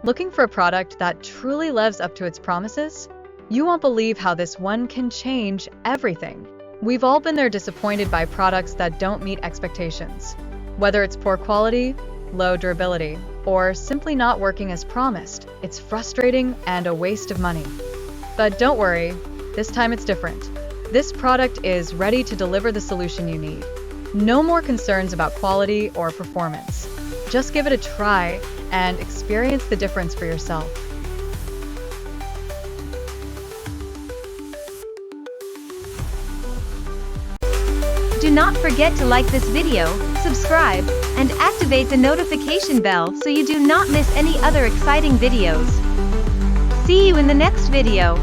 Looking for a product that truly lives up to its promises? You won't believe how this one can change everything. We've all been there, disappointed by products that don't meet expectations. Whether it's poor quality, low durability, or simply not working as promised, it's frustrating and a waste of money. But don't worry, this time it's different. This product is ready to deliver the solution you need. No more concerns about quality or performance. Just give it a try and experience the difference for yourself. Do not forget to like this video, subscribe, and activate the notification bell so you do not miss any other exciting videos. See you in the next video.